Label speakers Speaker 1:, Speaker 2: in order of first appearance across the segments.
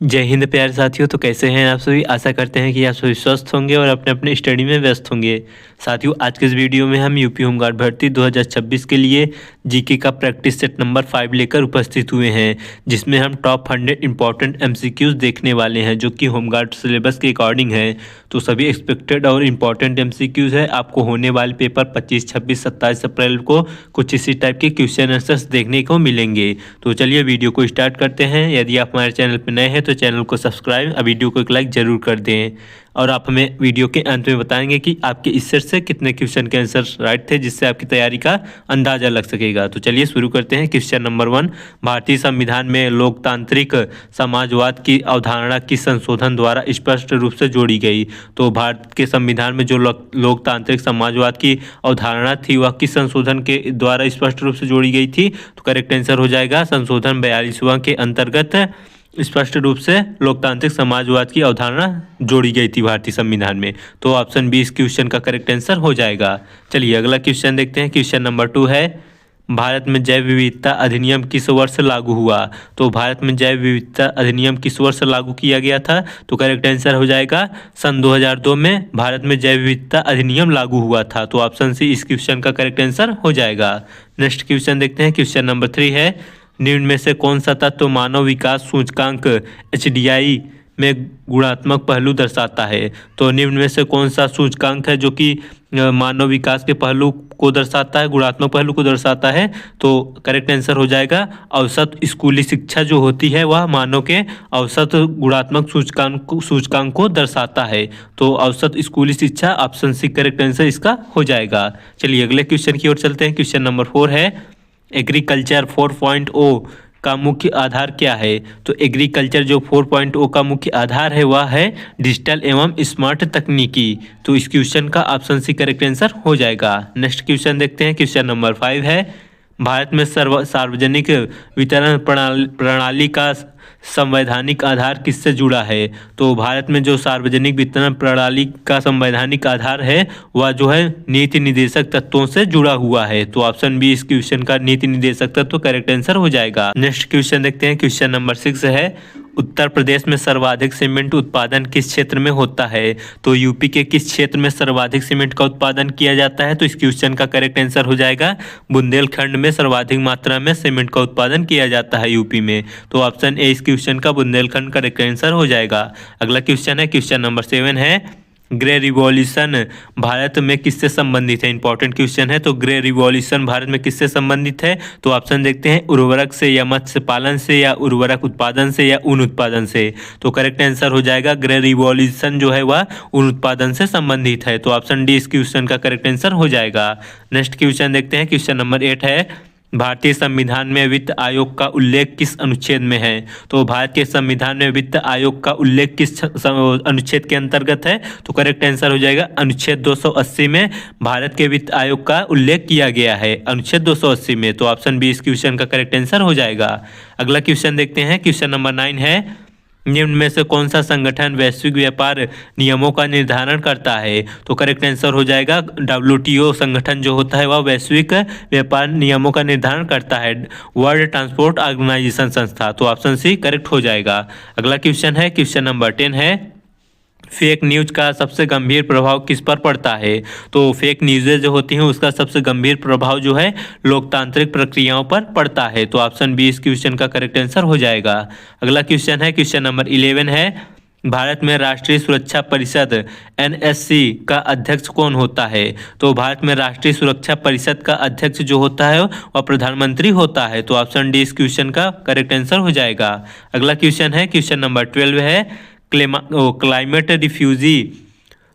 Speaker 1: जय हिंद प्यारे साथियों। तो कैसे हैं आप सभी। आशा करते हैं कि आप सभी स्वस्थ होंगे और अपने अपने स्टडी में व्यस्त होंगे। साथियों, आज के इस वीडियो में हम यूपी होमगार्ड भर्ती 2026 के लिए जीके का प्रैक्टिस सेट नंबर 5 लेकर उपस्थित हुए हैं, जिसमें हम टॉप 100 इंपॉर्टेंट एमसीक्यूज देखने वाले हैं जो कि होमगार्ड सिलेबस के अकॉर्डिंग है। तो सभी एक्सपेक्टेड और इम्पॉर्टेंट एमसीक्यूज है। आपको होने वाले पेपर 25, 26, 27 अप्रैल को कुछ इसी टाइप के क्वेश्चन आंसर्स देखने को मिलेंगे। तो चलिए वीडियो को स्टार्ट करते हैं। यदि आप हमारे चैनल पर नए हैं तो चैनल को सब्सक्राइब और वीडियो को एक लाइक जरूर कर दें। और आप हमें वीडियो के अंत में बताएंगे कि आपके इस सेट से कितने क्वेश्चन के आंसर राइट थे, जिससे आपकी तैयारी का अंदाजा लग सकेगा। तो चलिए शुरू करते हैं। क्वेश्चन नंबर 1, भारतीय संविधान में लोकतांत्रिक समाजवाद की अवधारणा किस संशोधन द्वारा स्पष्ट रूप से जोड़ी गई। तो भारत के संविधान में जो लोकतांत्रिक समाजवाद की अवधारणा थी वह किस संशोधन के द्वारा स्पष्ट रूप से जोड़ी गई थी। तो करेक्ट आंसर हो जाएगा संशोधन 42वां के अंतर्गत स्पष्ट रूप से लोकतांत्रिक समाजवाद की अवधारणा जोड़ी गई थी भारतीय संविधान में। तो ऑप्शन बी इस क्वेश्चन का करेक्ट आंसर हो जाएगा। चलिए अगला क्वेश्चन देखते हैं। क्वेश्चन नंबर 2 है, भारत में जैव विविधता अधिनियम किस वर्ष लागू हुआ। तो भारत में जैव विविधता अधिनियम किस वर्ष लागू किया गया था। तो करेक्ट आंसर हो जाएगा सन 2002 में भारत में जैव विविधता अधिनियम लागू हुआ था। तो ऑप्शन सी इस क्वेश्चन का करेक्ट आंसर हो जाएगा। नेक्स्ट क्वेश्चन देखते हैं। क्वेश्चन नंबर 3 है, निम्न में से कौन सा तत्व मानव विकास सूचकांक HDI में गुणात्मक पहलू दर्शाता है। तो निम्न में से कौन सा सूचकांक है जो कि मानव विकास के पहलू को दर्शाता है, गुणात्मक पहलू को दर्शाता है। तो करेक्ट आंसर हो जाएगा औसत स्कूली शिक्षा जो होती है वह मानव के औसत गुणात्मक सूचकांक को दर्शाता है। तो औसत स्कूली शिक्षा ऑप्शन सी करेक्ट आंसर इसका हो जाएगा। चलिए अगले क्वेश्चन की ओर चलते हैं। क्वेश्चन नंबर 4 है, एग्रीकल्चर 4.0 का मुख्य आधार क्या है। तो एग्रीकल्चर जो 4.0 का मुख्य आधार है वह है डिजिटल एवं स्मार्ट तकनीकी। तो इस क्वेश्चन का ऑप्शन सी करेक्ट आंसर हो जाएगा। नेक्स्ट क्वेश्चन देखते हैं। क्वेश्चन नंबर 5 है, भारत में सार्वजनिक वितरण प्रणाली का संवैधानिक आधार किससे जुड़ा है। तो भारत में जो सार्वजनिक वितरण प्रणाली का संवैधानिक आधार है वह जो है नीति निर्देशक तत्वों से जुड़ा हुआ है। तो ऑप्शन बी इस क्वेश्चन का नीति निर्देशक तत्व करेक्ट आंसर हो जाएगा। नेक्स्ट क्वेश्चन देखते हैं। क्वेश्चन नंबर 6 है, उत्तर प्रदेश में सर्वाधिक सीमेंट उत्पादन किस क्षेत्र में होता है। तो यूपी के किस क्षेत्र में सर्वाधिक सीमेंट का उत्पादन किया जाता है। तो इस क्वेश्चन का करेक्ट आंसर हो जाएगा बुंदेलखंड में सर्वाधिक मात्रा में सीमेंट का उत्पादन किया जाता है यूपी में। तो ऑप्शन ए इस क्वेश्चन का बुंदेलखंड करेक्ट आंसर हो जाएगा। अगला क्वेश्चन है। क्वेश्चन नंबर 7 है, ग्रे रिवॉल्यूशन भारत में किससे संबंधित है। इंपॉर्टेंट क्वेश्चन है। तो ग्रे रिवॉल्यूशन भारत में किससे संबंधित है। तो ऑप्शन देखते हैं, उर्वरक से या मत्स्य पालन से या उर्वरक उत्पादन से या ऊन उत्पादन से। तो करेक्ट आंसर हो जाएगा ग्रे रिवॉल्यूशन जो है वह ऊन उत्पादन से संबंधित है। तो ऑप्शन डी इस क्वेश्चन का करेक्ट आंसर हो जाएगा। नेक्स्ट क्वेश्चन देखते हैं। क्वेश्चन नंबर 8 है, भारतीय संविधान में वित्त आयोग का उल्लेख किस अनुच्छेद में है। तो भारत के संविधान में वित्त आयोग का उल्लेख किस अनुच्छेद के अंतर्गत है। तो करेक्ट आंसर हो जाएगा अनुच्छेद 280 में भारत के वित्त आयोग का उल्लेख किया गया है, अनुच्छेद 280 में। तो ऑप्शन बी इस क्वेश्चन का करेक्ट आंसर हो जाएगा। अगला क्वेश्चन देखते हैं। क्वेश्चन नंबर 9 है, निम्न में से कौन सा संगठन वैश्विक व्यापार नियमों का निर्धारण करता है। तो करेक्ट आंसर हो जाएगा WTO संगठन जो होता है वह वैश्विक व्यापार नियमों का निर्धारण करता है, वर्ल्ड ट्रांसपोर्ट ऑर्गेनाइजेशन संस्था। तो ऑप्शन सी करेक्ट हो जाएगा। अगला क्वेश्चन है। क्वेश्चन नंबर 10 है, फेक न्यूज का सबसे गंभीर प्रभाव किस पर पड़ता है। तो फेक न्यूज़ें जो होती हैं उसका सबसे गंभीर प्रभाव जो है लोकतांत्रिक प्रक्रियाओं पर पड़ता है। तो ऑप्शन बी इस क्वेश्चन का करेक्ट आंसर हो जाएगा। अगला क्वेश्चन है। क्वेश्चन नंबर 11 है, भारत में राष्ट्रीय सुरक्षा परिषद NSC का अध्यक्ष कौन होता है। तो भारत में राष्ट्रीय सुरक्षा परिषद का अध्यक्ष जो होता है वह प्रधानमंत्री होता है। तो ऑप्शन डी इस क्वेश्चन का करेक्ट आंसर हो जाएगा। अगला क्वेश्चन है। क्वेश्चन नंबर 12 है, क्लाइमेट रिफ्यूजी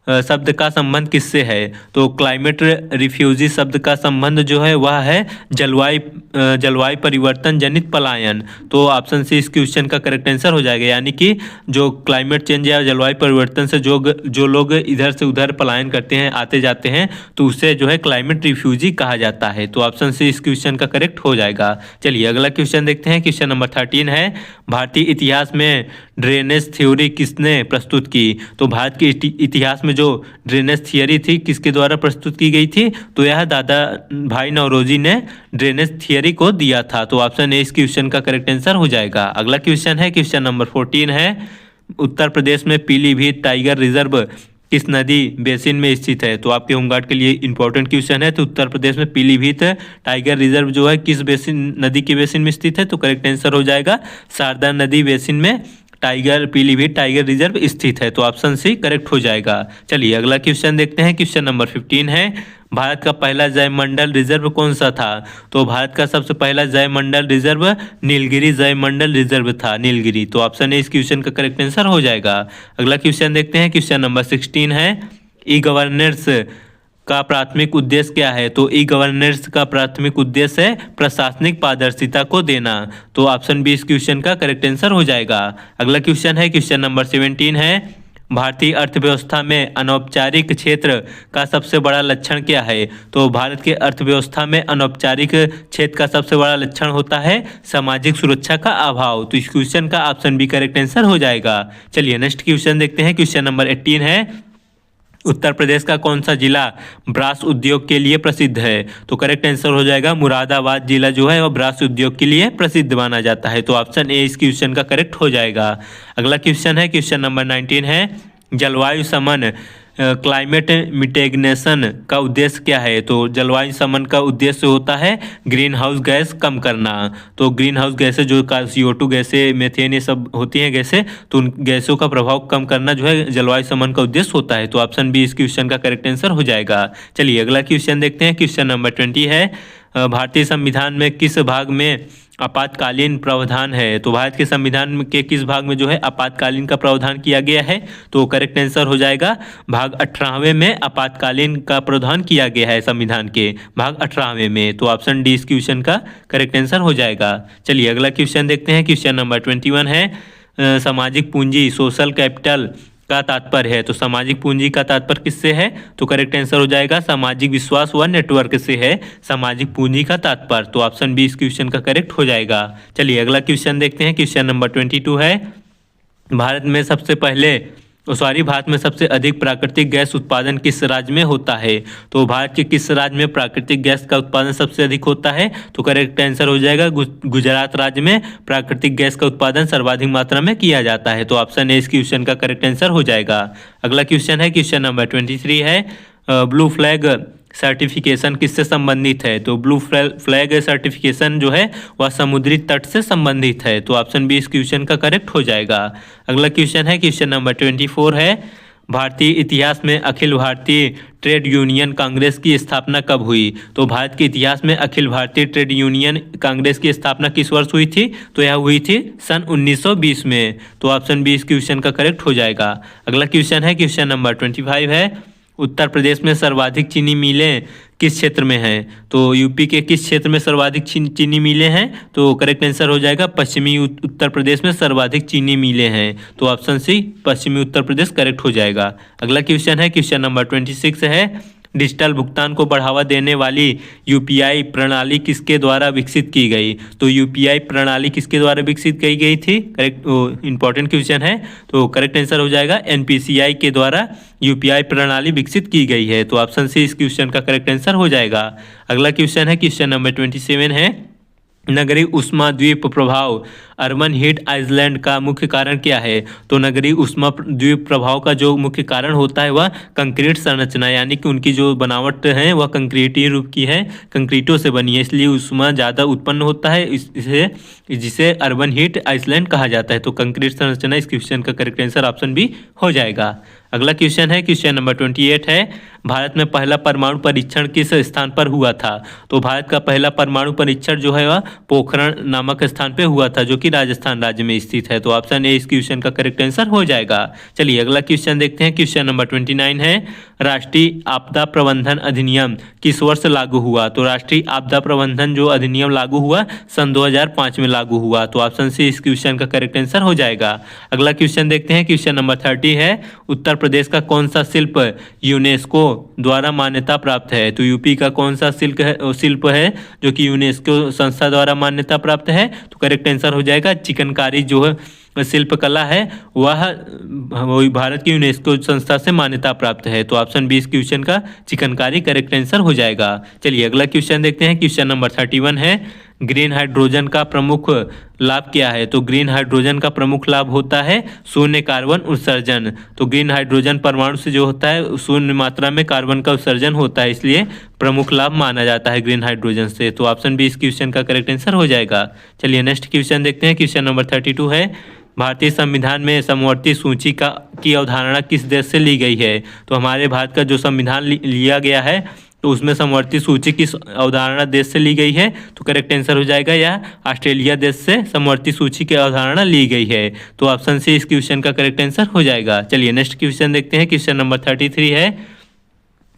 Speaker 1: शब्द का संबंध किससे है। तो क्लाइमेट रिफ्यूजी शब्द का संबंध जो है वह है जलवायु परिवर्तन जनित पलायन। तो ऑप्शन सी इस क्वेश्चन का करेक्ट आंसर हो जाएगा। यानी कि जो क्लाइमेट चेंज या जलवायु परिवर्तन से जो लोग इधर से उधर पलायन करते हैं, आते जाते हैं, तो उससे जो है क्लाइमेट रिफ्यूजी कहा जाता है। तो ऑप्शन सी इस क्वेश्चन का करेक्ट हो जाएगा। चलिए अगला क्वेश्चन देखते हैं। क्वेश्चन नंबर 13 है, भारतीय इतिहास में ड्रेनेज थ्योरी किसने प्रस्तुत की? तो भारत के इतिहास में जो ड्रेनेज थियरी थी किसके द्वारा प्रस्तुत की गई थी? तो यह दादा भाई नौरोजी ने ड्रेनेज थियरी को दिया था। तो ऑप्शन ए इस क्वेश्चन का करेक्ट आंसर हो जाएगा। अगला क्वेश्चन है, क्वेश्चन नंबर 14 है, उत्तर प्रदेश में पीलीभीत टाइगर रिजर्व किस नदी बेसिन में स्थित है? तो आपके होमगार्ड के लिए इंपॉर्टेंट क्वेश्चन है। तो उत्तर प्रदेश में पीलीभीत टाइगर रिजर्व जो है किस बेसिन नदी के बेसिन में स्थित है? तो करेक्ट आंसर हो जाएगा शारदा नदी बेसिन में पीलीभीत टाइगर रिजर्व स्थित है। तो ऑप्शन सी करेक्ट हो जाएगा। चलिए अगला क्वेश्चन देखते हैं। क्वेश्चन नंबर 15 है, भारत का पहला जयमंडल रिजर्व कौन सा था? तो भारत का सबसे पहला जयमंडल रिजर्व नीलगिरी जयमंडल रिजर्व था, नीलगिरी। तो ऑप्शन ए इस क्वेश्चन का करेक्ट आंसर हो जाएगा। अगला क्वेश्चन देखते हैं। क्वेश्चन नंबर 16 है, ई गवर्नेंस का प्राथमिक उद्देश्य क्या है? तो ई गवर्नेंस का प्राथमिक उद्देश्य है प्रशासनिक पारदर्शिता को देना। तो ऑप्शन बी इस क्वेश्चन का करेक्ट आंसर हो जाएगा। अगला क्वेश्चन है, क्वेश्चन नंबर 17 है, भारतीय अर्थव्यवस्था में अनौपचारिक क्षेत्र का सबसे बड़ा लक्षण क्या है? तो भारत के अर्थव्यवस्था में अनौपचारिक क्षेत्र का सबसे बड़ा लक्षण होता है सामाजिक सुरक्षा का अभाव। तो इस क्वेश्चन का ऑप्शन बी करेक्ट आंसर हो जाएगा। चलिए नेक्स्ट क्वेश्चन देखते हैं। क्वेश्चन नंबर 18 है, उत्तर प्रदेश का कौन सा जिला ब्रास उद्योग के लिए प्रसिद्ध है? तो करेक्ट आंसर हो जाएगा मुरादाबाद जिला जो है वह ब्रास उद्योग के लिए प्रसिद्ध माना जाता है। तो ऑप्शन ए इस क्वेश्चन का करेक्ट हो जाएगा। अगला क्वेश्चन है, क्वेश्चन नंबर 19 है, जलवायु समन क्लाइमेट मिटिगेशन का उद्देश्य क्या है? तो जलवायु समन का उद्देश्य होता है ग्रीन हाउस गैस कम करना। तो ग्रीन हाउस गैसें जो CO2 गैसें, मीथेन, ये सब होती हैं गैसें, तो उन गैसों का प्रभाव कम करना जो है जलवायु समन का उद्देश्य होता है। तो ऑप्शन बी इस क्वेश्चन का करेक्ट आंसर हो जाएगा। चलिए अगला क्वेश्चन देखते हैं। क्वेश्चन नंबर 20 है, भारतीय संविधान में किस भाग में आपातकालीन प्रावधान है? तो भारत के संविधान के किस भाग में जो है आपातकालीन का प्रावधान किया गया है? तो करेक्ट आंसर हो जाएगा भाग 18वें में आपातकालीन का प्रावधान किया गया है संविधान के भाग 18वें में। तो ऑप्शन डी इस क्वेश्चन का करेक्ट आंसर हो जाएगा। चलिए अगला क्वेश्चन देखते हैं। क्वेश्चन नंबर 21 है, सामाजिक पूंजी सोशल कैपिटल का तात्पर्य है? तो सामाजिक पूंजी का तात्पर्य किससे है? तो करेक्ट आंसर हो जाएगा सामाजिक विश्वास व नेटवर्क से है सामाजिक पूंजी का तात्पर्य। तो ऑप्शन बी इस क्वेश्चन का करेक्ट हो जाएगा। चलिए अगला क्वेश्चन देखते हैं। क्वेश्चन नंबर 22 है, भारत में सबसे अधिक प्राकृतिक गैस उत्पादन किस राज्य में होता है? तो भारत के किस राज्य में प्राकृतिक गैस का उत्पादन सबसे अधिक होता है? तो करेक्ट आंसर हो जाएगा गुजरात राज्य में प्राकृतिक गैस का उत्पादन सर्वाधिक मात्रा में किया जाता है। तो ऑप्शन ए इस क्वेश्चन का करेक्ट आंसर हो जाएगा। अगला क्वेश्चन है, क्वेश्चन नंबर 23 है, ब्लू फ्लैग सर्टिफिकेशन किससे संबंधित है? तो ब्लू फ्लैग सर्टिफिकेशन जो है वह समुद्री तट से संबंधित है। तो ऑप्शन बी इस क्वेश्चन का करेक्ट हो जाएगा। अगला क्वेश्चन है, क्वेश्चन नंबर 24 है, भारतीय इतिहास में अखिल भारतीय ट्रेड यूनियन कांग्रेस की स्थापना कब हुई? तो भारत के इतिहास में अखिल भारतीय ट्रेड यूनियन कांग्रेस की स्थापना किस वर्ष हुई थी? तो यह हुई थी सन 1920 में। तो ऑप्शन बी इस क्वेश्चन का करेक्ट हो जाएगा। अगला क्वेश्चन है, क्वेश्चन नंबर 25 है, उत्तर प्रदेश में सर्वाधिक चीनी मिलें किस क्षेत्र में हैं? तो यूपी के किस क्षेत्र में सर्वाधिक चीनी मिलें हैं? तो करेक्ट आंसर हो जाएगा पश्चिमी उत्तर प्रदेश में सर्वाधिक चीनी मिलें हैं। तो ऑप्शन सी पश्चिमी उत्तर प्रदेश करेक्ट हो जाएगा। अगला क्वेश्चन है, क्वेश्चन नंबर 26 है, डिजिटल भुगतान को बढ़ावा देने वाली यूपीआई प्रणाली किसके द्वारा विकसित की गई? तो यूपीआई प्रणाली किसके द्वारा विकसित की गई थी? करेक्ट इंपॉर्टेंट क्वेश्चन है। तो करेक्ट आंसर हो जाएगा एनपीसीआई के द्वारा यूपीआई प्रणाली विकसित की गई है। तो ऑप्शन सी इस क्वेश्चन का करेक्ट आंसर हो जाएगा। अगला क्वेश्चन है, क्वेश्चन नंबर 27 है, नगरीय ऊष्मा द्वीप प्रभाव अर्बन हीट आइलैंड का मुख्य कारण क्या है? तो नगरीय ऊष्मा द्वीप प्रभाव का जो मुख्य कारण होता है वह कंक्रीट संरचना, यानी कि उनकी जो बनावट है वह कंक्रीटी रूप की है, कंक्रीटों से बनी है, इसलिए ऊष्मा ज़्यादा उत्पन्न होता है, जिसे अर्बन हीट आइलैंड कहा जाता है। तो कंक्रीट संरचना इस क्वेश्चन का करेक्ट आंसर ऑप्शन बी हो जाएगा। अगला क्वेश्चन है, क्वेश्चन नंबर 28 है, भारत में पहला परमाणु परीक्षण किस स्थान पर हुआ था? तो भारत का पहला परमाणु परीक्षण जो है वह पोखरण नामक स्थान पे हुआ था, जो कि राजस्थान राज्य में स्थित है। तो ऑप्शन ए इस क्वेश्चन का करेक्ट आंसर हो जाएगा। चलिए अगला क्वेश्चन देखते हैं। क्वेश्चन नंबर 29 है, राष्ट्रीय आपदा प्रबंधन अधिनियम किस वर्ष लागू हुआ? तो राष्ट्रीय आपदा प्रबंधन जो अधिनियम लागू हुआ सन 2005 में लागू हुआ। तो ऑप्शन सी इस क्वेश्चन का करेक्ट आंसर हो जाएगा। अगला क्वेश्चन देखते हैं। क्वेश्चन नंबर 30 है, उत्तर प्रदेश का कौन सा शिल्प यूनेस्को द्वारा मान्यता प्राप्त है? तो यूपी का कौन सा शिल्प है जो कि यूनेस्को संस्था द्वारा मान्यता प्राप्त है? तो करेक्ट आंसर हो जाएगा चिकनकारी जो है शिल्पकला है वह भारत की यूनेस्को संस्था से मान्यता प्राप्त है। तो ऑप्शन बी इस क्वेश्चन का चिकनकारी करेक्ट आंसर हो जाएगा। चलिए अगला क्वेश्चन देखते हैं। क्वेश्चन नंबर 31 है, ग्रीन हाइड्रोजन का प्रमुख लाभ क्या है? तो ग्रीन हाइड्रोजन का प्रमुख लाभ होता है शून्य कार्बन उत्सर्जन। तो ग्रीन हाइड्रोजन परमाणु से जो होता है शून्य मात्रा में कार्बन का उत्सर्जन होता है, इसलिए प्रमुख लाभ माना जाता है ग्रीन हाइड्रोजन से। तो ऑप्शन बी इस क्वेश्चन का करेक्ट आंसर हो जाएगा। चलिए नेक्स्ट क्वेश्चन देखते हैं। क्वेश्चन नंबर 32 है, भारतीय संविधान में समवर्ती सूची की अवधारणा किस देश से ली गई है? तो हमारे भारत का जो संविधान लिया गया है तो उसमें समवर्ती सूची की अवधारणा देश से ली गई है। तो करेक्ट आंसर हो जाएगा यह ऑस्ट्रेलिया देश से समवर्ती सूची की अवधारणा ली गई है। तो ऑप्शन सी इस क्वेश्चन का करेक्ट आंसर हो जाएगा। चलिए नेक्स्ट क्वेश्चन देखते हैं। क्वेश्चन नंबर 33 है,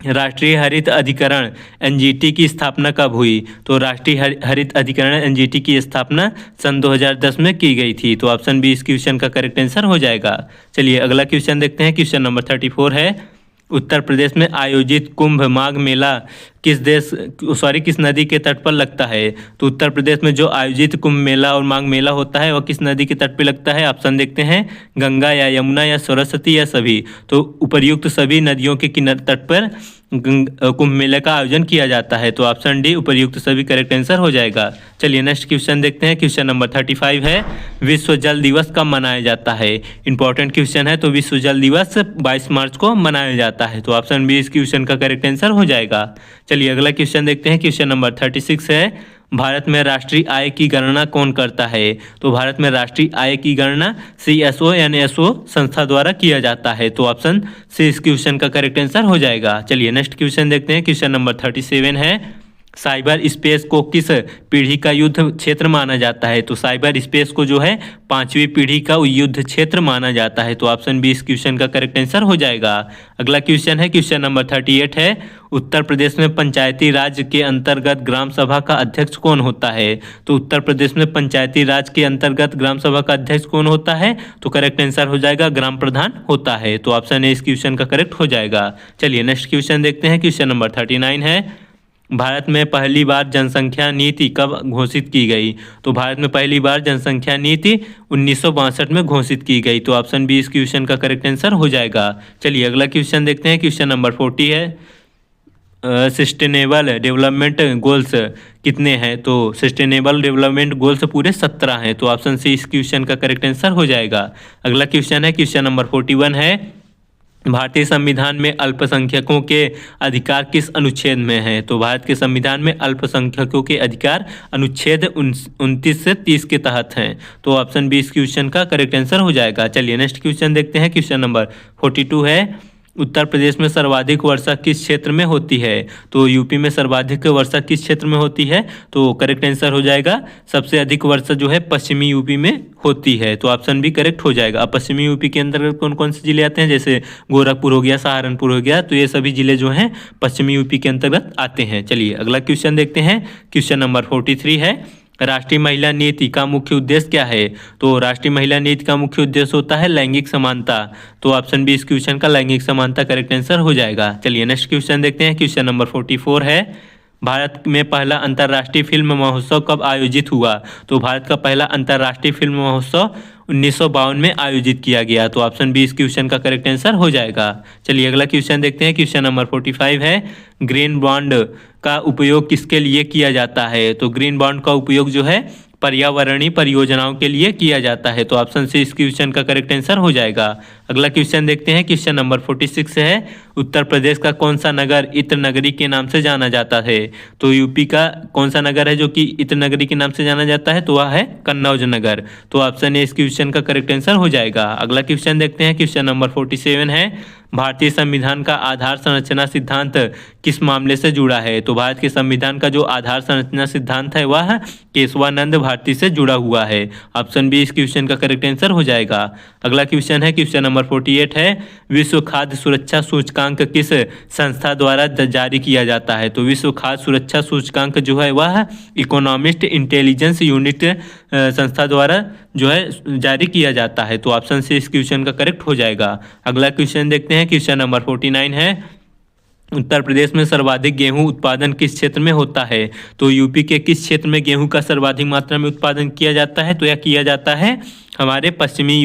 Speaker 1: राष्ट्रीय हरित अधिकरण एनजीटी की स्थापना कब हुई? तो राष्ट्रीय हरित अधिकरण एनजीटी की स्थापना सन 2010 में की गई थी। तो ऑप्शन बी इस क्वेश्चन का करेक्ट आंसर हो जाएगा। चलिए अगला क्वेश्चन देखते हैं। क्वेश्चन नंबर 34 है, उत्तर प्रदेश में आयोजित कुंभ माघ मेला किस नदी के तट पर लगता है? तो उत्तर प्रदेश में जो आयोजित कुंभ मेला और माघ मेला होता है वह किस नदी के तट पर लगता है? ऑप्शन देखते हैं, गंगा या यमुना या सरस्वती या सभी। तो उपर्युक्त सभी नदियों के किनारे तट पर कुंभ मेले का आयोजन किया जाता है। तो ऑप्शन डी उपर्युक्त सभी करेक्ट आंसर हो जाएगा। चलिए नेक्स्ट क्वेश्चन देखते हैं। क्वेश्चन नंबर 35 है, विश्व जल दिवस कब मनाया जाता है? इंपॉर्टेंट क्वेश्चन है। तो विश्व जल दिवस 22 मार्च को मनाया जाता है। तो ऑप्शन बी इस क्वेश्चन का करेक्ट आंसर हो जाएगा। चलिए अगला क्वेश्चन देखते हैं। क्वेश्चन नंबर 36 है, भारत में राष्ट्रीय आय की गणना कौन करता है? तो भारत में राष्ट्रीय आय की गणना CSO यानी एसओ संस्था द्वारा किया जाता है। तो ऑप्शन सी इस क्वेश्चन का करेक्ट आंसर हो जाएगा। चलिए नेक्स्ट क्वेश्चन देखते हैं। क्वेश्चन नंबर 37 है, साइबर स्पेस को किस पीढ़ी का युद्ध क्षेत्र माना जाता है? तो साइबर स्पेस को जो है 5वीं पीढ़ी का युद्ध क्षेत्र माना जाता है। तो ऑप्शन बी इस क्वेश्चन का करेक्ट आंसर हो जाएगा। अगला क्वेश्चन है। क्वेश्चन नंबर 38 है, उत्तर प्रदेश में पंचायती राज के अंतर्गत ग्राम सभा का अध्यक्ष कौन होता है? तो उत्तर प्रदेश में पंचायती राज के अंतर्गत ग्राम सभा का अध्यक्ष कौन होता है? तो करेक्ट आंसर हो जाएगा ग्राम प्रधान होता है। तो ऑप्शन ए इस क्वेश्चन का करेक्ट हो जाएगा। चलिए नेक्स्ट क्वेश्चन देखते हैं। क्वेश्चन नंबर 39 है, भारत में पहली बार जनसंख्या नीति कब घोषित की गई? तो भारत में पहली बार जनसंख्या नीति 1962 में घोषित की गई। तो ऑप्शन बी इस क्वेश्चन का करेक्ट आंसर हो जाएगा। चलिए अगला क्वेश्चन देखते हैं। क्वेश्चन नंबर 40 है, सस्टेनेबल डेवलपमेंट गोल्स कितने हैं? तो सस्टेनेबल डेवलपमेंट गोल्स पूरे 17 हैं। तो ऑप्शन सी इस क्वेश्चन का करेक्ट आंसर हो जाएगा। अगला क्वेश्चन है। क्वेश्चन नंबर 41 है, भारतीय संविधान में अल्पसंख्यकों के अधिकार किस अनुच्छेद में है? तो भारत के संविधान में अल्पसंख्यकों के अधिकार अनुच्छेद 29 से 30 के तहत हैं। तो ऑप्शन बी इस क्वेश्चन का करेक्ट आंसर हो जाएगा। चलिए नेक्स्ट क्वेश्चन देखते हैं। क्वेश्चन नंबर 42 है, उत्तर प्रदेश में सर्वाधिक वर्षा किस क्षेत्र में होती है? तो यूपी में सर्वाधिक वर्षा किस क्षेत्र में होती है? तो करेक्ट आंसर हो जाएगा, सबसे अधिक वर्षा जो है पश्चिमी यूपी में होती है। तो ऑप्शन बी करेक्ट हो जाएगा। अब पश्चिमी यूपी के अंदर कौन कौन से जिले आते हैं? जैसे गोरखपुर हो गया, सहारनपुर हो गया, तो ये सभी जिले जो हैं पश्चिमी यूपी के अंतर्गत आते हैं। चलिए अगला क्वेश्चन देखते हैं। क्वेश्चन नंबर 43 है, राष्ट्रीय महिला नीति का मुख्य उद्देश्य क्या है? तो राष्ट्रीय महिला नीति का मुख्य उद्देश्य होता है लैंगिक समानता। तो ऑप्शन बी इस क्वेश्चन का लैंगिक समानता करेक्ट आंसर हो जाएगा। चलिए नेक्स्ट क्वेश्चन देखते हैं। क्वेश्चन नंबर 44 है, भारत में पहला अंतर्राष्ट्रीय फिल्म महोत्सव कब आयोजित हुआ? तो भारत का पहला अंतर्राष्ट्रीय फिल्म महोत्सव 1952 में आयोजित किया गया। तो ऑप्शन बी इस क्वेश्चन का करेक्ट आंसर हो जाएगा। चलिए अगला क्वेश्चन देखते हैं। क्वेश्चन नंबर 45 है, ग्रीन बॉन्ड का उपयोग किसके लिए किया जाता है? तो ग्रीन बॉन्ड का उपयोग जो है पर्यावरणीय परियोजनाओं के लिए किया जाता है। तो ऑप्शन सी इस क्वेश्चन का करेक्ट आंसर हो जाएगा। अगला क्वेश्चन देखते हैं। क्वेश्चन नंबर 46 है, उत्तर प्रदेश का कौन सा नगर इत्र नगरी के नाम से जाना जाता है? तो यूपी का कौन सा नगर है जो कि इत्र नगरी के नाम से जाना जाता है? तो वह है कन्नौज नगर। तो ऑप्शन ए इस क्वेश्चन का करेक्ट आंसर हो जाएगा। अगला क्वेश्चन देखते हैं। क्वेश्चन नंबर 47 है, भारतीय संविधान का आधार संरचना सिद्धांत किस मामले से जुड़ा है? तो भारत के संविधान का जो आधार संरचना सिद्धांत है वह केशवानंद भारती से जुड़ा हुआ है। ऑप्शन बी इस क्वेश्चन का करेक्ट आंसर हो जाएगा। अगला क्वेश्चन है। क्वेश्चन नंबर 48 है, विश्व खाद्य सुरक्षा सूचकांक किस संस्था द्वारा जारी किया जाता है? तो विश्व खाद्य सुरक्षा सूचकांक जो है वह इकोनॉमिस्ट इंटेलिजेंस यूनिट संस्था द्वारा जो है जारी किया जाता है। तो ऑप्शन सी इस क्वेश्चन का करेक्ट हो जाएगा। अगला क्वेश्चन देखते हैं। क्वेश्चन नंबर 49 है, उत्तर प्रदेश में सर्वाधिक गेहूं उत्पादन किस क्षेत्र में होता है? तो यूपी के किस क्षेत्र में गेहूं का सर्वाधिक मात्रा में उत्पादन किया जाता है? तो यह किया जाता है हमारे पश्चिमी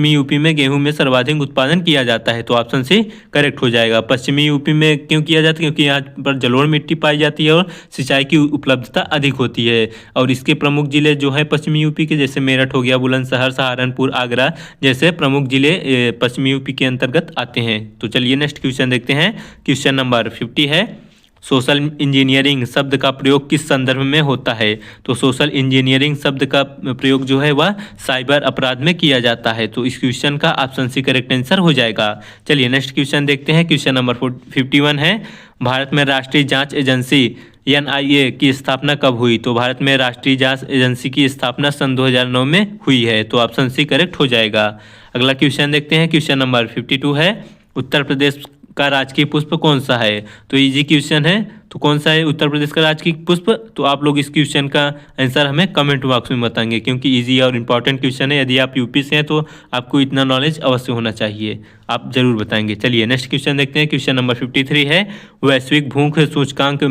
Speaker 1: यूपी में गेहूं में सर्वाधिक उत्पादन किया जाता है। तो ऑप्शन सी करेक्ट हो जाएगा। पश्चिमी यूपी में क्यों किया जाता है? क्योंकि यहाँ पर जलोढ़ मिट्टी पाई जाती है और सिंचाई की उपलब्धता अधिक होती है। और इसके प्रमुख जिले जो है पश्चिमी यूपी के, जैसे मेरठ हो गया, बुलंदशहर, सहारनपुर, आगरा जैसे प्रमुख जिले पश्चिमी यूपी के अंतर्गत आते हैं। तो चलिए नेक्स्ट क्वेश्चन देखते हैं। क्वेश्चन नंबर 50 है, सोशल इंजीनियरिंग शब्द का प्रयोग किस संदर्भ में होता है? तो सोशल इंजीनियरिंग शब्द का प्रयोग जो है वह साइबर अपराध में किया जाता है। तो इस क्वेश्चन का ऑप्शन सी करेक्ट आंसर हो जाएगा। चलिए नेक्स्ट क्वेश्चन देखते हैं। क्वेश्चन नंबर 51 है, भारत में राष्ट्रीय जांच एजेंसी NIA की स्थापना कब हुई? तो भारत में राष्ट्रीय जांच एजेंसी की स्थापना सन 2009 में हुई है। तो ऑप्शन सी करेक्ट हो जाएगा। अगला क्वेश्चन देखते हैं। क्वेश्चन नंबर 52 है, उत्तर प्रदेश का राजकीय पुष्प कौन सा है? तो इजी क्वेश्चन है। तो कौन सा है उत्तर प्रदेश का राजकीय पुष्प? तो आप लोग इस क्वेश्चन का आंसर हमें कमेंट बॉक्स में बताएंगे, क्योंकि इजी और इम्पॉर्टेंट क्वेश्चन है। यदि आप यूपी से हैं तो आपको इतना नॉलेज अवश्य होना चाहिए, आप जरूर बताएंगे। चलिए नेक्स्ट क्वेश्चन देखते हैं। क्वेश्चन नंबर 53 है, वैश्विक भूख सूचकांक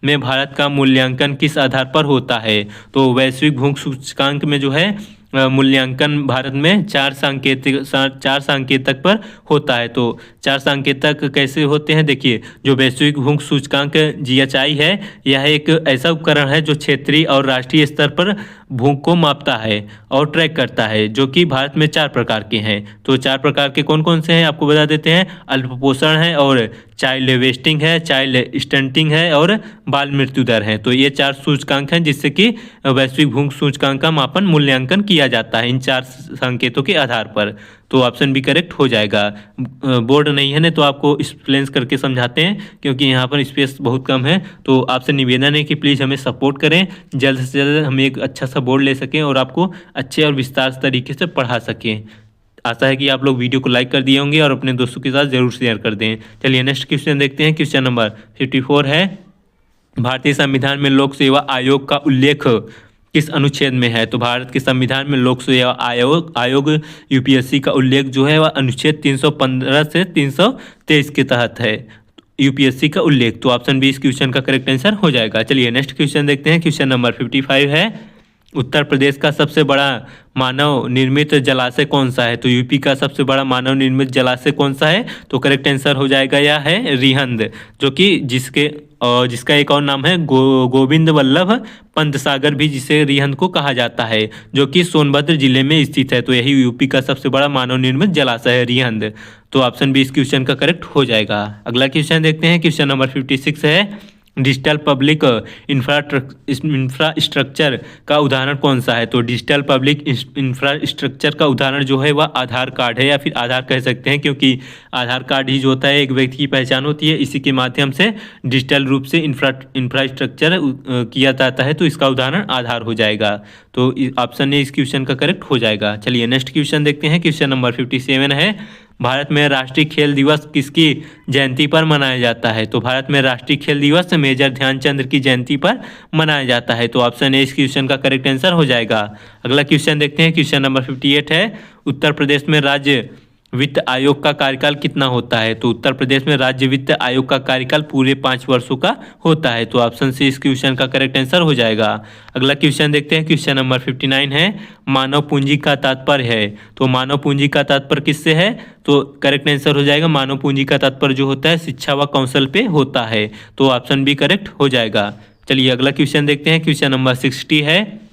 Speaker 1: में भारत का मूल्यांकन किस आधार पर होता है? तो वैश्विक भूख सूचकांक में जो है मूल्यांकन भारत में चार सांकेतक पर होता है। तो 4 सांकेतक कैसे होते हैं? देखिए, जो वैश्विक भूख सूचकांक GHI है, यह एक ऐसा उपकरण है जो क्षेत्रीय और राष्ट्रीय स्तर पर भूख को मापता है और ट्रैक करता है, जो कि भारत में 4 प्रकार के हैं। तो 4 प्रकार के कौन कौन से हैं आपको बता देते हैं। अल्पपोषण है, और चाइल्ड वेस्टिंग है, चाइल्ड स्टंटिंग है, और बाल मृत्यु दर है। तो ये 4 सूचकांक हैं जिससे कि वैश्विक भूख सूचकांक का मापन मूल्यांकन किया जाता है इन 4 संकेतों के आधार पर। तो ऑप्शन भी करेक्ट हो जाएगा। बोर्ड नहीं है ना, तो आपको एक्सप्लेन करके समझाते हैं, क्योंकि यहाँ पर स्पेस बहुत कम है। तो आपसे निवेदन है कि प्लीज़ हमें सपोर्ट करें, जल्द से जल्द हम एक अच्छा सा बोर्ड ले सकें और आपको अच्छे और विस्तार तरीके से पढ़ा सकें। आशा है कि आप लोग वीडियो को लाइक कर दिए होंगे और अपने दोस्तों के साथ जरूर शेयर कर दें। चलिए नेक्स्ट क्वेश्चन देखते हैं। क्वेश्चन नंबर 54 है, भारतीय संविधान में लोक सेवा आयोग का उल्लेख किस अनुच्छेद में है? तो भारत के संविधान में लोक सेवा आयोग UPSC का उल्लेख जो है वह अनुच्छेद 315 से 323 के तहत है। UPSC का उल्लेख। तो ऑप्शन बी इस क्वेश्चन का करेक्ट आंसर हो जाएगा। चलिए नेक्स्ट क्वेश्चन देखते हैं। क्वेश्चन नंबर 55 है, उत्तर प्रदेश का सबसे बड़ा मानव निर्मित जलाशय कौन सा है? तो यूपी का सबसे बड़ा मानव निर्मित जलाशय कौन सा है? तो करेक्ट आंसर हो जाएगा यह है रिहंद, जो कि जिसका एक और नाम है गोविंद वल्लभ पंत सागर भी, जिसे रिहंद को कहा जाता है, जो कि सोनभद्र जिले में स्थित है। तो यही यूपी का सबसे बड़ा मानव निर्मित जलाशय है रिहंद। तो ऑप्शन बी इस क्वेश्चन का करेक्ट हो जाएगा। अगला क्वेश्चन देखते हैं। क्वेश्चन नंबर 56 है, डिजिटल पब्लिक इंफ्रास्ट्रक्चर का उदाहरण कौन सा है? तो डिजिटल पब्लिक इंफ्रास्ट्रक्चर का उदाहरण जो है वह आधार कार्ड है, या फिर आधार कह सकते हैं, क्योंकि आधार कार्ड ही जो होता है एक व्यक्ति की पहचान होती है। इसी के माध्यम से डिजिटल रूप से इंफ्रास्ट्रक्चर किया जाता है। तो इसका उदाहरण आधार हो जाएगा। तो ऑप्शन ए इस क्वेश्चन का करेक्ट हो जाएगा। चलिए नेक्स्ट क्वेश्चन देखते हैं। क्वेश्चन नंबर 57 है, भारत में राष्ट्रीय खेल दिवस किसकी जयंती पर मनाया जाता है? तो भारत में राष्ट्रीय खेल दिवस मेजर ध्यानचंद की जयंती पर मनाया जाता है। तो ऑप्शन ए इस क्वेश्चन का करेक्ट आंसर हो जाएगा। अगला क्वेश्चन देखते हैं। क्वेश्चन नंबर 58 है, उत्तर प्रदेश में राज्य वित्त आयोग का कार्यकाल कितना होता है? तो उत्तर प्रदेश में राज्य वित्त आयोग का कार्यकाल पूरे 5 वर्षों का होता है। तो ऑप्शन सी इस क्वेश्चन का करेक्ट आंसर हो जाएगा। अगला क्वेश्चन देखते हैं। क्वेश्चन नंबर 59 है, मानव पूंजी का तात्पर्य है? तो मानव पूंजी का तात्पर्य किससे है? तो करेक्ट आंसर हो जाएगा, मानव पूंजी का तात्पर्य जो होता है शिक्षा व कौशल पे होता है। तो ऑप्शन बी करेक्ट हो जाएगा। चलिए अगला क्वेश्चन देखते हैं। क्वेश्चन नंबर 60 है,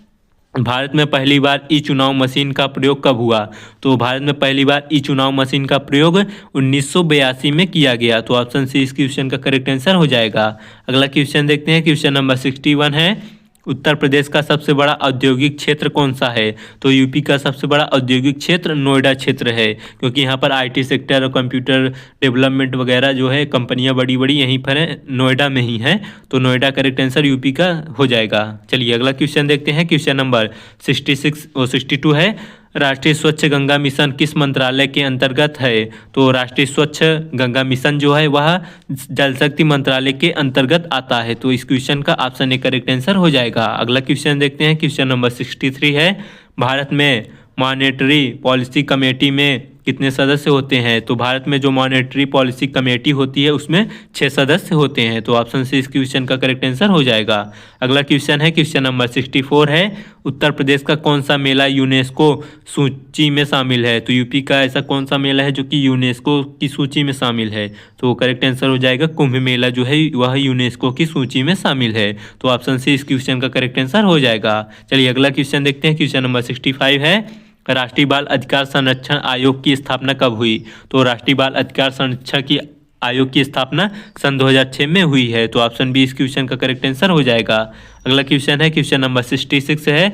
Speaker 1: भारत में पहली बार ई चुनाव मशीन का प्रयोग कब हुआ? तो भारत में पहली बार ई चुनाव मशीन का प्रयोग 1982 में किया गया। तो ऑप्शन सी इस क्वेश्चन का करेक्ट आंसर हो जाएगा। अगला क्वेश्चन देखते हैं। क्वेश्चन नंबर 61 है, उत्तर प्रदेश का सबसे बड़ा औद्योगिक क्षेत्र कौन सा है? तो यूपी का सबसे बड़ा औद्योगिक क्षेत्र नोएडा क्षेत्र है, क्योंकि यहाँ पर IT सेक्टर और कंप्यूटर डेवलपमेंट वगैरह जो है कंपनियाँ बड़ी बड़ी यहीं पर हैं, नोएडा में ही हैं। तो नोएडा करेक्ट आंसर यूपी का हो जाएगा। चलिए अगला क्वेश्चन देखते हैं। क्वेश्चन नंबर 62 है, राष्ट्रीय स्वच्छ गंगा मिशन किस मंत्रालय के अंतर्गत है? तो राष्ट्रीय स्वच्छ गंगा मिशन जो है वह जल शक्ति मंत्रालय के अंतर्गत आता है। तो इस क्वेश्चन का ऑप्शन ए करेक्ट आंसर हो जाएगा। अगला क्वेश्चन देखते हैं। क्वेश्चन नंबर 63 है, भारत में मॉनेटरी पॉलिसी कमेटी में कितने सदस्य होते हैं? तो भारत में जो मॉनेटरी पॉलिसी कमेटी होती है उसमें 6 सदस्य होते हैं। तो ऑप्शन सी इस क्वेश्चन का करेक्ट आंसर हो जाएगा। अगला क्वेश्चन है क्वेश्चन नंबर 64 है, उत्तर प्रदेश का कौन सा मेला यूनेस्को सूची में शामिल है? तो यूपी का ऐसा कौन सा मेला है जो कि यूनेस्को की सूची में शामिल है? तो करेक्ट आंसर हो जाएगा कुंभ मेला जो है वह यूनेस्को की सूची में शामिल है। तो ऑप्शन सी इस क्वेश्चन का करेक्ट आंसर हो जाएगा। चलिए अगला क्वेश्चन देखते हैं। क्वेश्चन नंबर 65 है, राष्ट्रीय बाल अधिकार संरक्षण आयोग की स्थापना कब हुई? तो राष्ट्रीय बाल अधिकार संरक्षण की आयोग की स्थापना सन 2006 में हुई है। तो ऑप्शन बी इस क्वेश्चन का करेक्ट आंसर हो जाएगा। अगला क्वेश्चन है क्वेश्चन नंबर 66 है,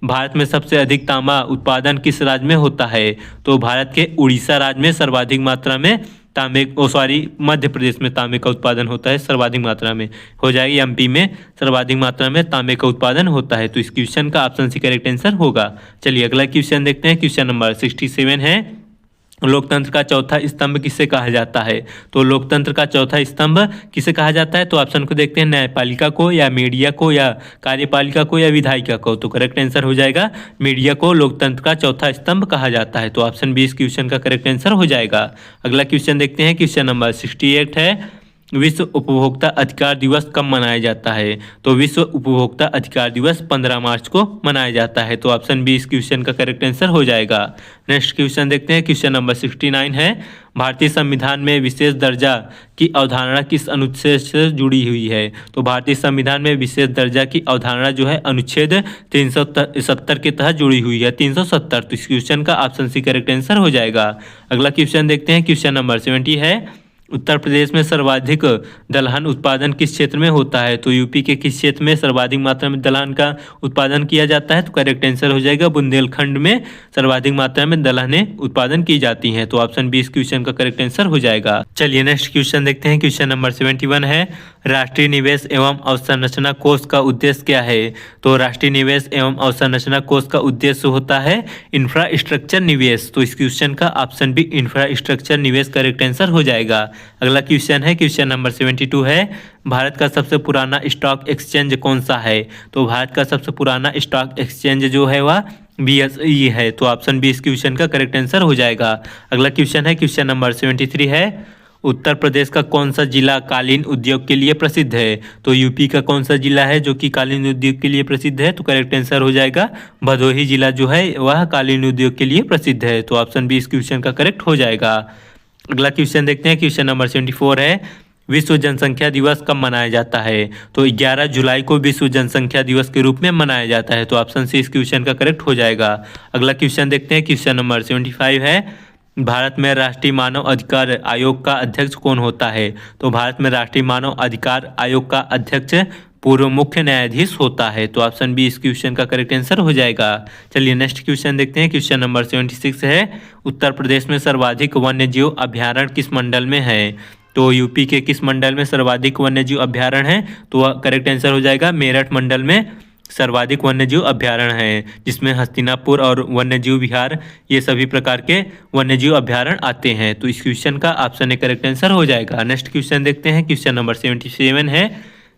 Speaker 1: भारत में सबसे अधिक तांबा उत्पादन किस राज्य में होता है? तो भारत के उड़ीसा राज्य में सर्वाधिक मात्रा में मध्य प्रदेश में तांबे का उत्पादन होता है, सर्वाधिक मात्रा में हो जाएगी। एमपी में सर्वाधिक मात्रा में तांबे का उत्पादन होता है। तो इस क्वेश्चन का ऑप्शन सी करेक्ट आंसर होगा। चलिए अगला क्वेश्चन देखते हैं। क्वेश्चन नंबर 67 है, लोकतंत्र का चौथा स्तंभ किसे कहा जाता है? तो लोकतंत्र का चौथा स्तंभ किसे कहा जाता है? तो ऑप्शन को देखते हैं, न्यायपालिका को या मीडिया को या कार्यपालिका को या विधायिका को? तो करेक्ट आंसर हो जाएगा मीडिया को लोकतंत्र का चौथा स्तंभ कहा जाता है। तो ऑप्शन बी इस क्वेश्चन का करेक्ट आंसर हो जाएगा। अगला क्वेश्चन देखते हैं। क्वेश्चन नंबर 68 है, विश्व उपभोक्ता अधिकार दिवस कब मनाया जाता है? तो विश्व उपभोक्ता अधिकार दिवस 15 मार्च को मनाया जाता है। तो ऑप्शन बी इस क्वेश्चन का करेक्ट आंसर हो जाएगा। नेक्स्ट क्वेश्चन देखते हैं। क्वेश्चन नंबर 69 है, भारतीय संविधान में विशेष दर्जा की अवधारणा किस अनुच्छेद से जुड़ी हुई है? तो भारतीय संविधान में विशेष दर्जा की अवधारणा जो है अनुच्छेद 370 के तहत जुड़ी हुई है, 370। तो इस क्वेश्चन का ऑप्शन सी करेक्ट आंसर हो जाएगा। अगला क्वेश्चन देखते हैं। क्वेश्चन नंबर 70 है, उत्तर प्रदेश में सर्वाधिक दलहन उत्पादन किस क्षेत्र में होता है? तो यूपी के किस क्षेत्र में सर्वाधिक मात्रा में दलहन का उत्पादन किया जाता है? तो करेक्ट आंसर हो जाएगा बुंदेलखंड में सर्वाधिक मात्रा में दलहनें उत्पादन की जाती हैं। तो ऑप्शन बी इस क्वेश्चन का करेक्ट आंसर हो जाएगा। चलिए नेक्स्ट क्वेश्चन देखते हैं। क्वेश्चन नंबर 71 है, राष्ट्रीय निवेश एवं अवसंरचना कोष का उद्देश्य क्या है? तो राष्ट्रीय निवेश एवं अवसंरचना कोष का उद्देश्य होता है इंफ्रास्ट्रक्चर निवेश। तो इस क्वेश्चन का ऑप्शन बी इंफ्रास्ट्रक्चर निवेश करेक्ट आंसर हो जाएगा। अगला क्वेश्चन है क्वेश्चन नंबर 72 है, भारत का सबसे पुराना स्टॉक एक्सचेंज कौन सा है? तो भारत का सबसे पुराना स्टॉक एक्सचेंज जो है वह BSE है। तो ऑप्शन बी इस क्वेश्चन का करेक्ट आंसर हो जाएगा। अगला क्वेश्चन है क्वेश्चन नंबर 73 है, उत्तर प्रदेश का कौन सा जिला कालीन उद्योग के लिए प्रसिद्ध है? तो यूपी का कौन सा जिला है जो कि कालीन उद्योग के लिए प्रसिद्ध है? तो करेक्ट आंसर हो जाएगा भदोही जिला जो है वह कालीन उद्योग के लिए प्रसिद्ध है। तो ऑप्शन बी इस क्वेश्चन का करेक्ट हो जाएगा। अगला क्वेश्चन देखते हैं। क्वेश्चन नंबर 74 है, विश्व जनसंख्या दिवस कब मनाया जाता है? तो 11 जुलाई को विश्व जनसंख्या दिवस के रूप में मनाया जाता है। तो ऑप्शन सी इस क्वेश्चन का करेक्ट हो जाएगा। अगला क्वेश्चन देखते हैं। क्वेश्चन नंबर 75 है, भारत में राष्ट्रीय मानव अधिकार आयोग का अध्यक्ष कौन होता है? तो भारत में राष्ट्रीय मानव अधिकार आयोग का अध्यक्ष पूर्व मुख्य न्यायाधीश होता है। तो ऑप्शन बी इस क्वेश्चन का करेक्ट आंसर हो जाएगा। चलिए नेक्स्ट क्वेश्चन देखते हैं। क्वेश्चन नंबर 76 है, उत्तर प्रदेश में सर्वाधिक वन्यजीव अभ्यारण्य किस मंडल में है? तो यूपी के किस मंडल में सर्वाधिक वन्यजीव अभ्यारण्य है? तो करेक्ट आंसर हो जाएगा मेरठ मंडल में सर्वाधिक वन्यजीव अभ्यारण्य है, जिसमें हस्तिनापुर और वन्यजीव विहार ये सभी प्रकार के वन्यजीव अभ्यारण्य आते हैं। तो इस क्वेश्चन का ऑप्शन ए करेक्ट आंसर हो जाएगा। नेक्स्ट क्वेश्चन देखते हैं। क्वेश्चन नंबर 77 है,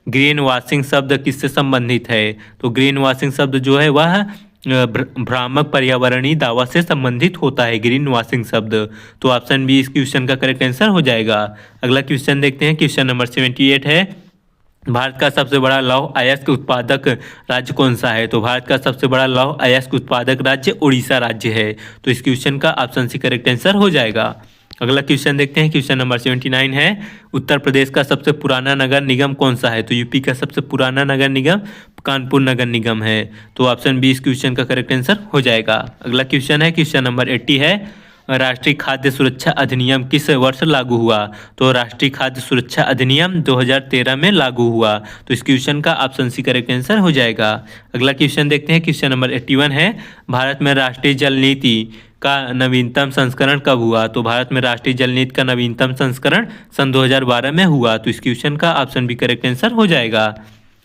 Speaker 1: ग्रीन वॉशिंग शब्द किससे संबंधित है? तो ग्रीन वॉशिंग शब्द जो है वह भ्रामक पर्यावरणीय दावा से संबंधित होता है, ग्रीन वॉशिंग शब्द। तो ऑप्शन बी इस क्वेश्चन का करेक्ट आंसर हो जाएगा। अगला क्वेश्चन देखते हैं। क्वेश्चन नंबर 78 है, भारत का सबसे बड़ा लौह अयस्क उत्पादक राज्य कौन सा है? तो भारत का सबसे बड़ा लौह अयस्क उत्पादक राज्य उड़ीसा राज्य है। तो इस क्वेश्चन का ऑप्शन सी करेक्ट आंसर हो जाएगा। अगला क्वेश्चन देखते हैं। क्वेश्चन नंबर 79 है, उत्तर प्रदेश का सबसे पुराना नगर निगम कौन सा है? तो यूपी का सबसे पुराना नगर निगम कानपुर नगर निगम है। तो ऑप्शन बी इस क्वेश्चन का करेक्ट आंसर हो जाएगा। अगला क्वेश्चन है क्वेश्चन नंबर 80 है, राष्ट्रीय खाद्य सुरक्षा अधिनियम किस वर्ष लागू हुआ? तो राष्ट्रीय खाद्य सुरक्षा अधिनियम 2013 में लागू हुआ। तो इस क्वेश्चन का ऑप्शन सी करेक्ट आंसर हो जाएगा। अगला क्वेश्चन देखते हैं। क्वेश्चन नंबर 81 है, भारत में राष्ट्रीय जल नीति का नवीनतम संस्करण कब हुआ? तो भारत में राष्ट्रीय जल नीति का नवीनतम संस्करण सन 2012 में हुआ। तो इस क्वेश्चन का ऑप्शन बी करेक्ट आंसर हो जाएगा।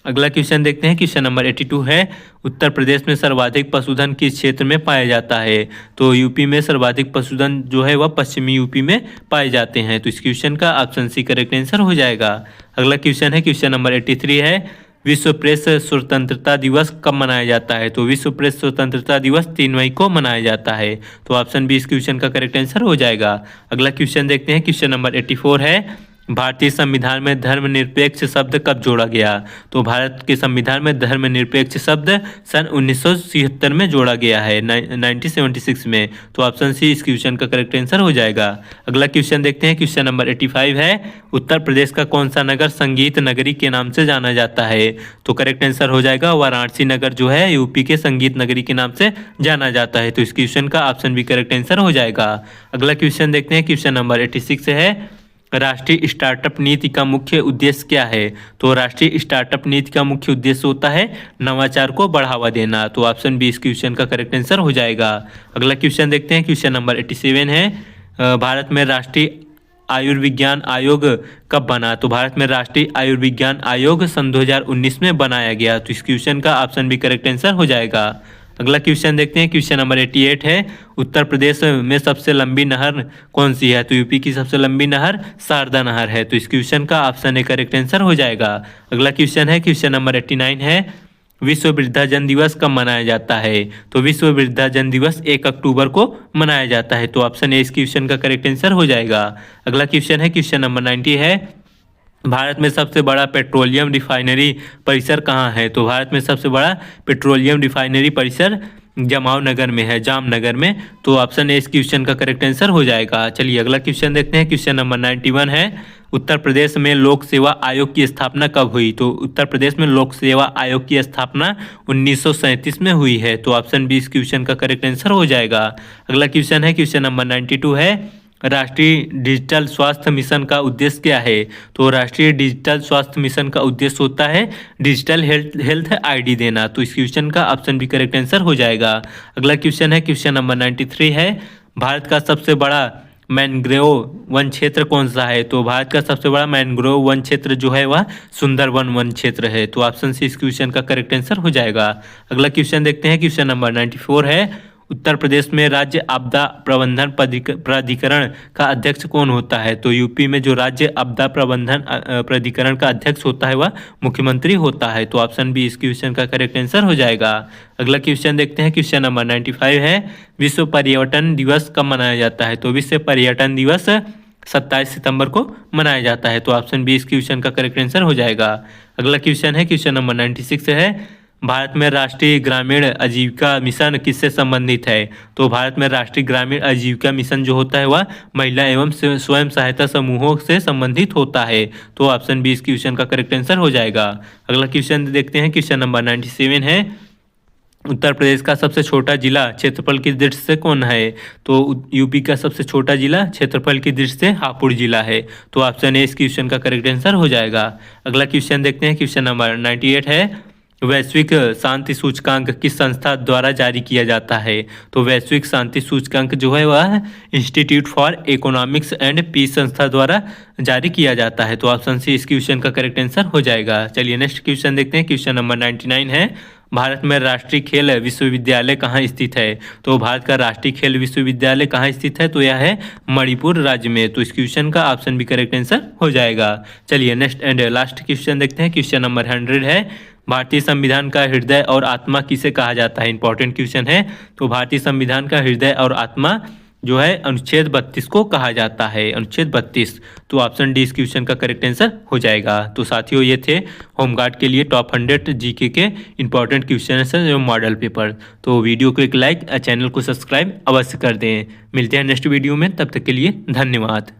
Speaker 1: अगला क्वेश्चन देखते हैं। क्वेश्चन नंबर 82 है, उत्तर प्रदेश में सर्वाधिक पशुधन किस क्षेत्र में पाया जाता है? तो यूपी में सर्वाधिक पशुधन जो है वह पश्चिमी यूपी में पाए जाते हैं। तो इस क्वेश्चन का ऑप्शन सी करेक्ट आंसर हो जाएगा। अगला क्वेश्चन है क्वेश्चन नंबर 83 है, विश्व प्रेस स्वतंत्रता दिवस कब मनाया जाता है? तो विश्व प्रेस स्वतंत्रता दिवस 3 मई को मनाया जाता है। तो ऑप्शन बी इस क्वेश्चन का करेक्ट आंसर हो जाएगा। अगला क्वेश्चन देखते हैं, क्वेश्चन नंबर 84 है, भारतीय संविधान में धर्मनिरपेक्ष शब्द कब जोड़ा गया? तो भारत के संविधान में धर्मनिरपेक्ष शब्द सन 1976 में जोड़ा गया है, 1976 में। तो ऑप्शन सी इस क्वेश्चन का करेक्ट आंसर हो जाएगा। अगला क्वेश्चन देखते हैं, क्वेश्चन नंबर 85 है, उत्तर प्रदेश का कौन सा नगर संगीत नगरी के नाम से जाना जाता है? तो करेक्ट आंसर हो जाएगा वाराणसी नगर जो है यूपी के संगीत नगरी के नाम से जाना जाता है। तो इस क्वेश्चन का ऑप्शन बी करेक्ट आंसर हो जाएगा। अगला क्वेश्चन देखते हैं, क्वेश्चन नंबर 86 है, राष्ट्रीय स्टार्टअप नीति का मुख्य उद्देश्य क्या है? तो राष्ट्रीय स्टार्टअप नीति का मुख्य उद्देश्य होता है नवाचार को बढ़ावा देना। तो ऑप्शन बी इस क्वेश्चन का करेक्ट आंसर हो जाएगा। अगला क्वेश्चन देखते हैं, क्वेश्चन नंबर 87 है, भारत में राष्ट्रीय आयुर्विज्ञान आयोग कब बना? तो भारत में राष्ट्रीय आयुर्विज्ञान आयोग सन 2019 में बनाया गया। तो इस क्वेश्चन का ऑप्शन बी करेक्ट आंसर हो जाएगा। अगला क्वेश्चन देखते हैं, क्वेश्चन नंबर 88 है, उत्तर प्रदेश में सबसे लंबी नहर कौन सी है? तो यूपी की सबसे लंबी नहर शारदा नहर है। तो इस क्वेश्चन का ऑप्शन ए करेक्ट आंसर हो जाएगा। अगला क्वेश्चन है, क्वेश्चन नंबर 89 है, विश्व वृद्धाजन दिवस कब मनाया जाता है? तो विश्व वृद्धाजन दिवस 1 अक्टूबर को मनाया जाता है। तो ऑप्शन ए इस क्वेश्चन का करेक्ट आंसर हो जाएगा। अगला क्वेश्चन है, क्वेश्चन नंबर 90 है, भारत में सबसे बड़ा पेट्रोलियम रिफाइनरी परिसर कहाँ है? तो भारत में सबसे बड़ा पेट्रोलियम रिफाइनरी परिसर जमावनगर में है, जामनगर में। तो ऑप्शन ए इस क्वेश्चन का करेक्ट आंसर हो जाएगा। चलिए अगला क्वेश्चन देखते हैं, क्वेश्चन नंबर 91 है, उत्तर प्रदेश में लोक सेवा आयोग की स्थापना कब हुई? तो उत्तर प्रदेश में लोक सेवा आयोग की स्थापना 1937 में हुई है। तो ऑप्शन बी इस क्वेश्चन का करेक्ट आंसर हो जाएगा। अगला क्वेश्चन है, क्वेश्चन नंबर 92 है, राष्ट्रीय डिजिटल स्वास्थ्य मिशन का उद्देश्य क्या है? तो राष्ट्रीय डिजिटल स्वास्थ्य मिशन का उद्देश्य होता है डिजिटल हेल्थ आईडी देना। तो इस क्वेश्चन का ऑप्शन भी करेक्ट आंसर हो जाएगा। अगला क्वेश्चन है, क्वेश्चन नंबर 93 है, भारत का सबसे बड़ा मैनग्रोव वन क्षेत्र कौन सा है? तो भारत का सबसे बड़ा मैनग्रोव वन क्षेत्र जो है वह सुंदरवन वन क्षेत्र है। तो ऑप्शन सी इस क्वेश्चन का करेक्ट आंसर हो जाएगा। अगला क्वेश्चन देखते हैं, क्वेश्चन नंबर 94 है, उत्तर प्रदेश में राज्य आपदा प्रबंधन प्राधिकरण का अध्यक्ष कौन होता है? तो यूपी में जो राज्य आपदा प्रबंधन प्राधिकरण का अध्यक्ष होता है वह मुख्यमंत्री होता है। तो ऑप्शन बी इस क्वेश्चन का करेक्ट आंसर हो जाएगा। अगला क्वेश्चन देखते हैं, क्वेश्चन नंबर 95 है, विश्व पर्यटन दिवस कब मनाया जाता है? तो विश्व पर्यटन दिवस 27 सितंबर को मनाया जाता है। तो ऑप्शन बी इस क्वेश्चन का करेक्ट आंसर हो जाएगा। अगला क्वेश्चन है, क्वेश्चन नंबर 96 है, भारत में राष्ट्रीय ग्रामीण आजीविका मिशन किससे संबंधित है? तो भारत में राष्ट्रीय ग्रामीण आजीविका मिशन जो होता है वह महिला एवं स्वयं सहायता समूहों से संबंधित होता है। तो ऑप्शन बी इस क्वेश्चन का करेक्ट आंसर हो जाएगा। अगला क्वेश्चन देखते हैं, क्वेश्चन नंबर 97 है, उत्तर प्रदेश का सबसे छोटा जिला क्षेत्रफल की दृष्टि से कौन है? तो यूपी का सबसे छोटा जिला क्षेत्रफल की दृष्टि से हापुड़ जिला है। तो ऑप्शन ए इस क्वेश्चन का करेक्ट आंसर हो जाएगा। अगला क्वेश्चन देखते हैं, क्वेश्चन नंबर 98 है, वैश्विक शांति सूचकांक किस संस्था द्वारा जारी किया जाता है? तो वैश्विक शांति सूचकांक जो है वह Institute for Economics and Peace संस्था द्वारा जारी किया जाता है। तो ऑप्शन सी इस क्वेश्चन का करेक्ट आंसर हो जाएगा। चलिए नेक्स्ट क्वेश्चन देखते हैं, क्वेश्चन नंबर 99 है, भारत में राष्ट्रीय खेल विश्वविद्यालय कहाँ स्थित है? तो भारत का राष्ट्रीय खेल विश्वविद्यालय कहाँ स्थित है? तो यह है मणिपुर राज्य में। तो इस क्वेश्चन का ऑप्शन भी करेक्ट आंसर हो जाएगा। चलिए नेक्स्ट एंड लास्ट क्वेश्चन देखते हैं, क्वेश्चन नंबर 100 है, भारतीय संविधान का हृदय और आत्मा किसे कहा जाता है? इंपॉर्टेंट क्वेश्चन है। तो भारतीय संविधान का हृदय और आत्मा जो है अनुच्छेद 32 को कहा जाता है, अनुच्छेद 32। तो ऑप्शन डी इस क्वेश्चन का करेक्ट आंसर हो जाएगा। तो साथियों ये थे होमगार्ड के लिए टॉप 100 जीके के इंपॉर्टेंट क्वेश्चन है मॉडल पेपर। तो वीडियो को एक लाइक, चैनल को सब्सक्राइब अवश्य कर दें। मिलते हैं नेक्स्ट वीडियो में, तब तक के लिए धन्यवाद।